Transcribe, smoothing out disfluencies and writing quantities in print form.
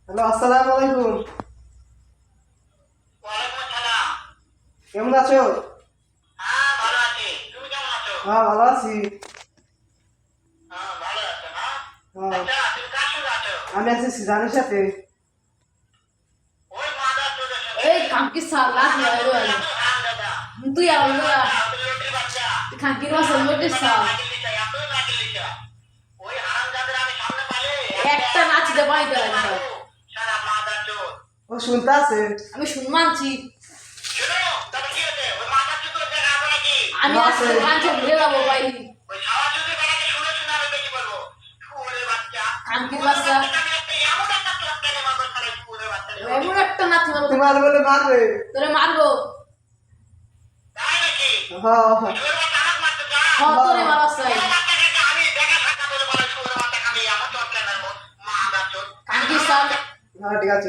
Hello, আসসালামু আলাইকুম। ওয়ালাইকুম আসসালাম। কেমন আছো? হ্যাঁ, ভালো আছি। তুমি কেমন আছো? হ্যাঁ, ভালো আছি। হ্যাঁ, ভালো আছো না? হ্যাঁ, আচ্ছা, তুমি কার সঙ্গে আছো? আমি আছি সিজানের সাথে। ওই মাদার চোদের সঙ্গে। এই কামকি সালাত মাদার না চোদের রে এত হারামজাদা। তুই ওই আলো বাচ্চা, ওদের লটির বাচ্চা। খানকির মাসের মধ্যে সাল নাগিল লিচা, এতই নাগিল লিচা। ওই হারামজাদার আমি সামনে পালে একটা নাচতে পাইতে লাগে না। সারা মাদার চোদ। ও শুনতে আছে? আমি শুনমানছি শোনো, তবে কি হয়েছে? ওই মাদার চোদ দেখা হবে নাকি? আমি আজকে কাঞ্চন ঘুরে যাবো পাইনি ওই সারা চোদের বেলাকে শুনে শুনে আমি বেশি বলবো। শুয়োরের বাচ্চা। খানকির বাচ্চা আমি এমন একটা চটকানে মাদর করে শুয়োরের বাচ্চা। এমন একটা নাচ মারবো তোমার বলে মারবে। তোরে মারবো তাই নাকি? হ্যাঁ, হ্যাঁ। শুয়োরের বাচ্চা আমাকে মারতে চাও? তোরে মারাস চাই আমি দেখা সাক্ষাৎ করে বলে শুয়োরের বাচ্চা খাবি, আমার চটকানে মারবো। মাদার চোদ। খানকির সাল হ্যাঁ, ঠিক আছে।